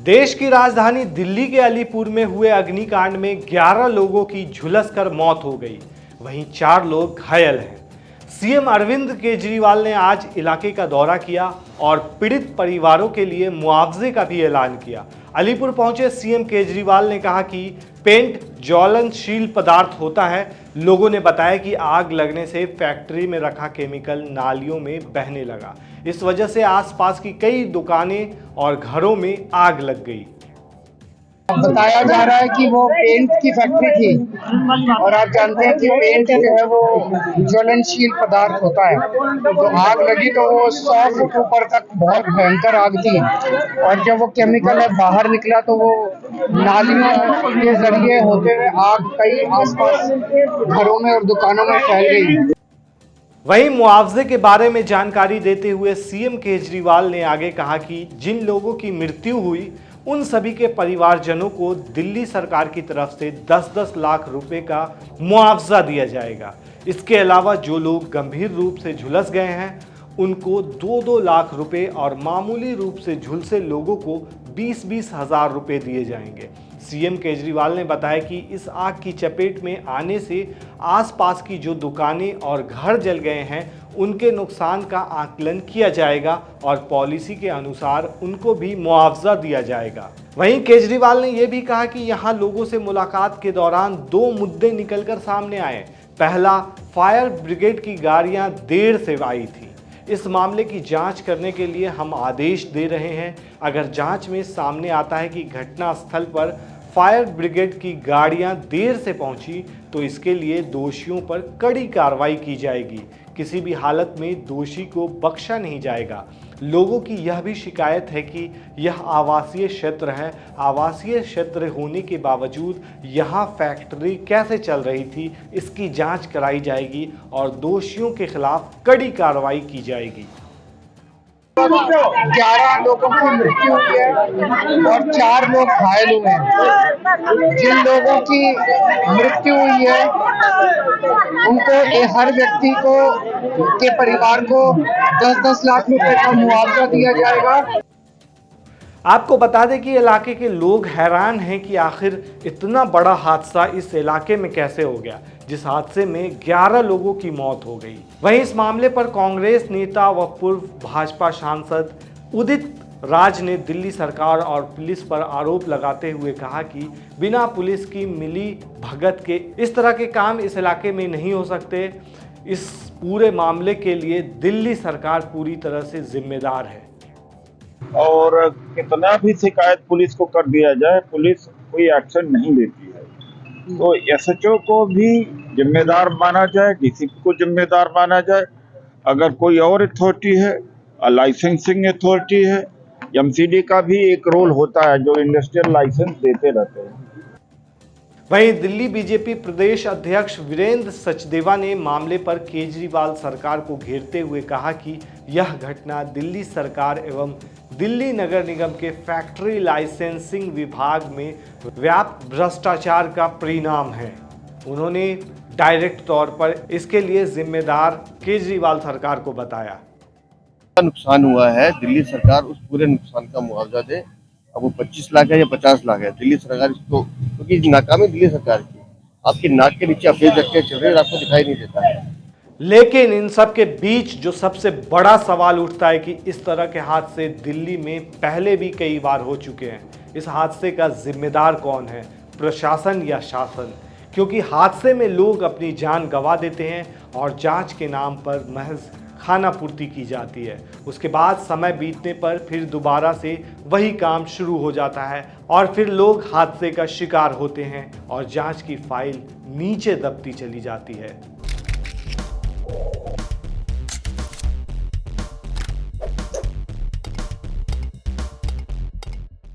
देश की राजधानी दिल्ली के अलीपुर में हुए अग्निकांड में 11 लोगों की झुलसकर मौत हो गई, वहीं 4 लोग घायल हैं। सीएम अरविंद केजरीवाल ने आज इलाके का दौरा किया और पीड़ित परिवारों के लिए मुआवजे का भी ऐलान किया। अलीपुर पहुंचे सीएम केजरीवाल ने कहा कि पेंट ज्वलनशील पदार्थ होता है। लोगों ने बताया कि आग लगने से फैक्ट्री में रखा केमिकल नालियों में बहने लगा। इस वजह से आसपास की कई दुकानें और घरों में आग लग गई। बताया जा रहा है कि वो पेंट की फैक्ट्री थी और आप जानते हैं कि पेंट जो है वो ज्वलनशील पदार्थ होता है। तो आग लगी तो वो 100 फुट ऊपर तक बहुत भयंकर आग थी और जब वो केमिकल है बाहर निकला तो वो नालियों के जरिए होते हुए आग कई आसपास घरों में और दुकानों में फैल गई। वहीं मुआवजे के बारे में जानकारी देते हुए सीएम केजरीवाल ने आगे कहा कि जिन लोगों की मृत्यु हुई उन सभी के परिवारजनों को दिल्ली सरकार की तरफ से 10-10 लाख रुपए का मुआवजा दिया जाएगा। इसके अलावा जो लोग गंभीर रूप से झुलस गए हैं उनको 2-2 लाख रुपए और मामूली रूप से झुलसे लोगों को 20-20 हजार रुपए दिए जाएंगे। सीएम केजरीवाल ने बताया कि इस आग की चपेट में आने से आसपास की जो दुकानें और घर जल गए हैं उनके नुकसान का आकलन किया जाएगा और पॉलिसी के अनुसार उनको भी मुआवजा दिया जाएगा। वहीं केजरीवाल ने यह भी कहा कि यहां लोगों से मुलाकात के दौरान 2 मुद्दे निकलकर सामने आए। पहला, फायर ब्रिगेड की गाड़ियां देर से आई थी। इस मामले की जांच करने के लिए हम आदेश दे रहे हैं। अगर जांच में सामने आता है कि घटनास्थल पर फायर ब्रिगेड की गाड़ियां देर से पहुंची तो इसके लिए दोषियों पर कड़ी कार्रवाई की जाएगी। किसी भी हालत में दोषी को बख्शा नहीं जाएगा। लोगों की यह भी शिकायत है कि यह आवासीय क्षेत्र है। आवासीय क्षेत्र होने के बावजूद यहाँ फैक्ट्री कैसे चल रही थी, इसकी जांच कराई जाएगी और दोषियों के खिलाफ कड़ी कार्रवाई की जाएगी। 11 लोगों की मृत्यु हुई है और 4 लोग घायल हुए हैं। जिन लोगों की मृत्यु हुई है उनको हर व्यक्ति को के परिवार को 10-10 लाख रुपए का मुआवजा दिया जाएगा। आपको बता दें कि इलाके के लोग हैरान हैं कि आखिर इतना बड़ा हादसा इस इलाके में कैसे हो गया, जिस हादसे में 11 लोगों की मौत हो गई। वहीं इस मामले पर कांग्रेस नेता व पूर्व भाजपा सांसद उदित राज ने दिल्ली सरकार और पुलिस पर आरोप लगाते हुए कहा कि बिना पुलिस की मिली भगत के इस तरह के काम इस इलाके में नहीं हो सकते। इस पूरे मामले के लिए दिल्ली सरकार पूरी तरह से जिम्मेदार है। और कितना भी शिकायत पुलिस को कर दिया जाए, पुलिस कोई एक्शन नहीं लेती है। तो एसएचओ को भी जिम्मेदार माना जाए, डीसीपी को जिम्मेदार माना जाए। अगर कोई और अथॉरिटी है, लाइसेंसिंग अथॉरिटी है, एमसीडी का भी एक रोल होता है जो इंडस्ट्रियल लाइसेंस देते रहते हैं। वहीं दिल्ली बीजेपी प्रदेश अध्यक्ष वीरेंद्र सचदेवा ने मामले पर केजरीवाल सरकार को घेरते हुए कहा कि यह घटना दिल्ली सरकार एवं दिल्ली नगर निगम के फैक्ट्री लाइसेंसिंग विभाग में व्याप्त भ्रष्टाचार का परिणाम है। उन्होंने डायरेक्ट तौर पर इसके लिए जिम्मेदार केजरीवाल सरकार को बताया। नुकसान हुआ है, दिल्ली सरकार उस पूरे नुकसान का मुआवजा दे। अब वो 25 लाख है या 50 लाख है, दिल्ली सरकार इसको, क्योंकि नाकामी दिल्ली सरकार की, आपकी नाक के नीचे अफेज रखते चल रहे, आपको दिखाई नहीं देता है। लेकिन इन सब के बीच जो सबसे बड़ा सवाल उठता है कि इस तरह के हादसे दिल्ली में पहले भी कई बार हो चुके हैं। इस हादसे का जिम्मेदार कौन है, प्रशासन या शासन? क्योंकि हादसे में लोग अपनी जान गंवा देते हैं और जांच के नाम पर महज खाना पूर्ति की जाती है। उसके बाद समय बीतने पर फिर दोबारा से वही काम शुरू हो जाता है और फिर लोग हादसे का शिकार होते हैं और जांच की फाइल नीचे दबती चली जाती है।